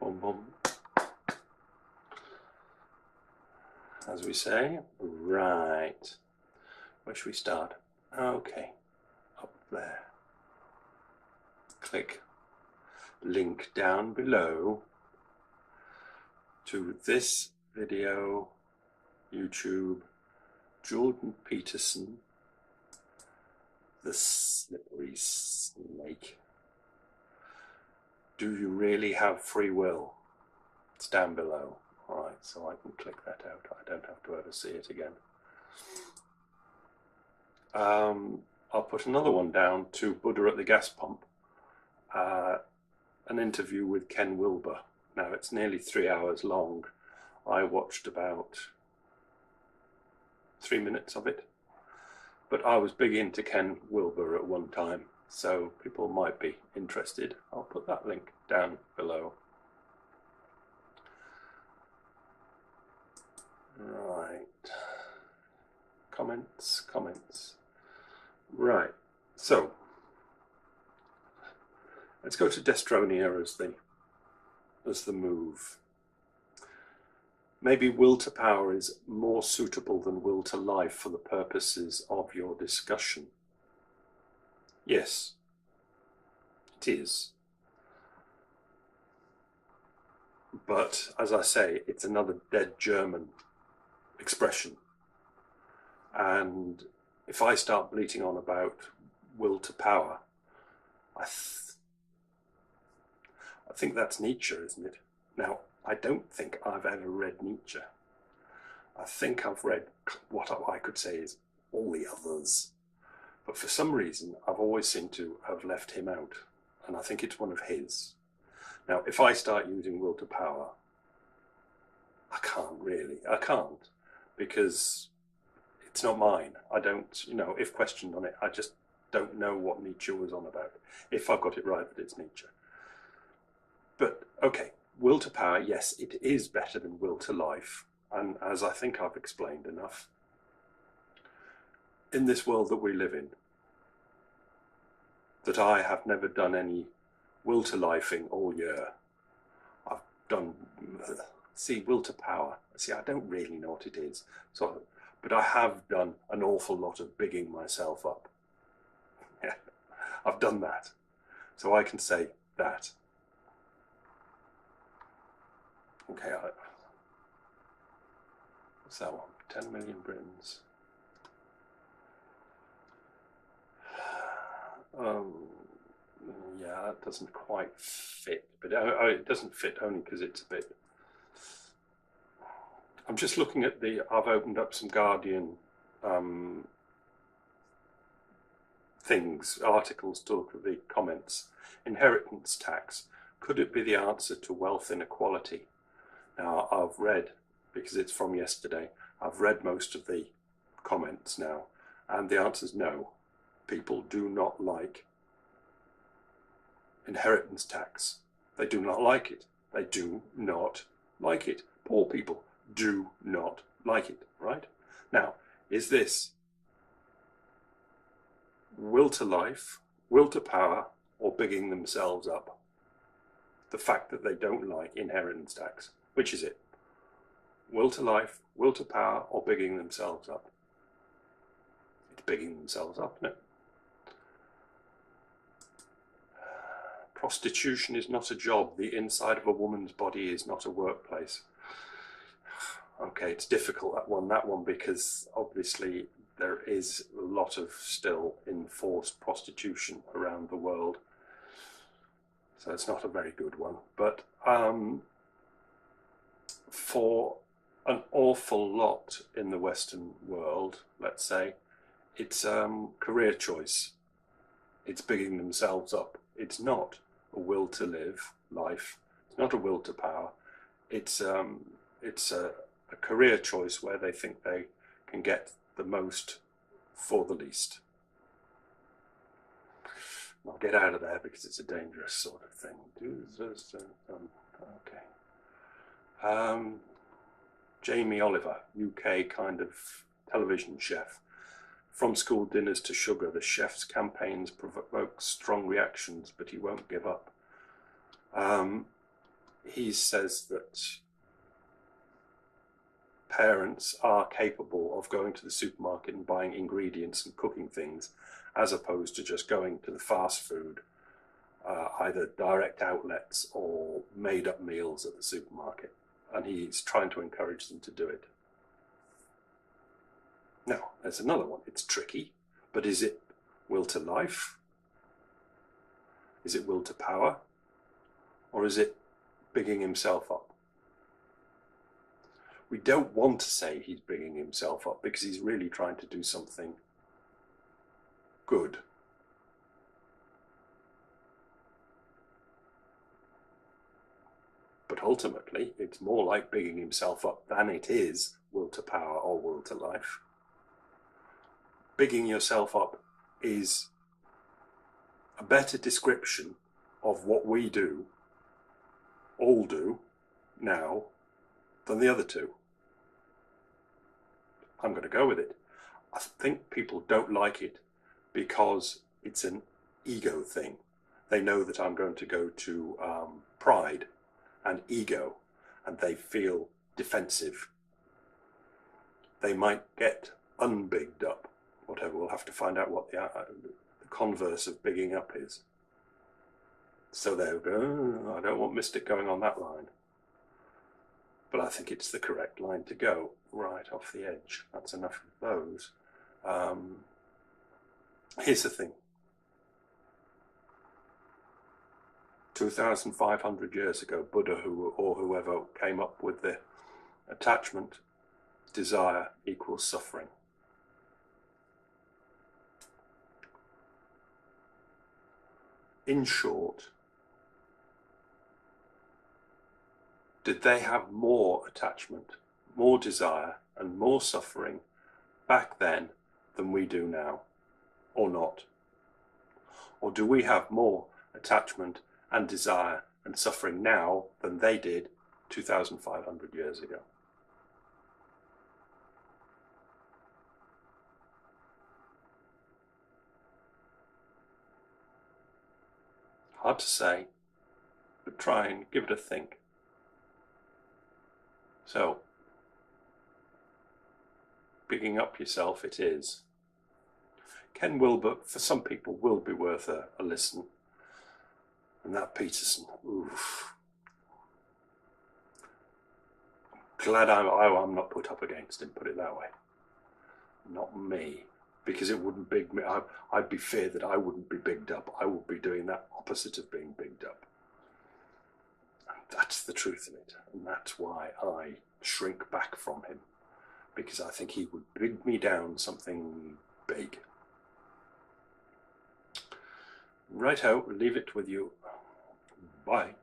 Boom, boom. As we say, right. Where should we start? Okay, up there. Click link down below to this video, YouTube, Jordan Peterson, the slippery snake. Do you really have free will? It's down below. All right, so I can click that out. I don't have to ever see it again. I'll put another one down to Buddha at the gas pump. An interview with Ken Wilber. Now it's nearly 3 hours long. I watched about 3 minutes of it, but I was big into Ken Wilber at one time, so people might be interested. I'll put that link down below. Right. Comments. Right. So let's go to Destronia as the move. Maybe will to power is more suitable than will to life for the purposes of your discussion. Yes, it is. But as I say, it's another dead German expression. And if I start bleating on about will to power, I think that's Nietzsche, isn't it? Now, I don't think I've ever read Nietzsche. I think I've read what I could say is all the others. But for some reason, I've always seemed to have left him out. And I think it's one of his. Now, if I start using will to power, I can't, because it's not mine. I don't, if questioned on it, I just don't know what Nietzsche was on about. If I've got it right, that it's Nietzsche. But, okay, will to power, yes, it is better than will to life. And as I think I've explained enough, in this world that we live in, that I have never done any will to lifing all year. I've done, will to power. I don't really know what it is. But I have done an awful lot of bigging myself up. Yeah, I've done that. So I can say that. Okay, what's that one? 10 million Britons. Yeah, that doesn't quite fit, but it doesn't fit only because it's a bit. I'm just looking at I've opened up some Guardian articles to look at the comments. Inheritance tax, could it be the answer to wealth inequality? Now, I've read, because it's from yesterday, I've read most of the comments now, and the answer is no. People do not like inheritance tax. They do not like it. They do not like it. Poor people do not like it, right? Now, is this will to life, will to power, or bigging themselves up? The fact that they don't like inheritance tax. Which is it? Will to life, will to power, or bigging themselves up? It's bigging themselves up, isn't it? Prostitution is not a job. The inside of a woman's body is not a workplace. Okay, it's difficult, that one, because obviously there is a lot of still enforced prostitution around the world. So it's not a very good one. But for an awful lot in the Western world, let's say, it's career choice. It's bigging themselves up. It's not a will to live life. It's not a will to power. It's a career choice where they think they can get the most for the least. I'll get out of there because it's a dangerous sort of thing. Okay. Jamie Oliver, UK kind of television chef. From school dinners to sugar, the chef's campaigns provoke strong reactions, but he won't give up. he says that parents are capable of going to the supermarket and buying ingredients and cooking things, as opposed to just going to the fast food, either direct outlets or made up meals at the supermarket. And he's trying to encourage them to do it. Now, there's another one. It's tricky, but is it will to life? Is it will to power? Or is it bigging himself up? We don't want to say he's bigging himself up because he's really trying to do something good. But ultimately, it's more like bigging himself up than it is will to power or will to life. Bigging yourself up is a better description of what we do, all do, now, than the other two. I'm going to go with it. I think people don't like it because it's an ego thing. They know that I'm going to go to pride and ego, and they feel defensive. They might get unbigged up, whatever. We'll have to find out what the converse of bigging up is. So they'll go, oh, I don't want Mystic going on that line. But I think it's the correct line to go, right off the edge. That's enough of those. Here's the thing. 2,500 years ago, Buddha or whoever came up with the attachment, desire equals suffering. In short, did they have more attachment, more desire, and more suffering back then than we do now, or not? Or do we have more attachment and desire and suffering now than they did 2,500 years ago? Hard to say, but try and give it a think. So, bigging up yourself it is. Ken Wilber, for some people, will be worth a listen. And that Peterson, oof. Glad I'm not put up against him, put it that way. Not me, because it wouldn't big me. I'd be feared that I wouldn't be bigged up. I would be doing that opposite of being bigged up. That's the truth of it, and that's why I shrink back from him, because I think he would big me down something big. Righto, leave it with you. Bye.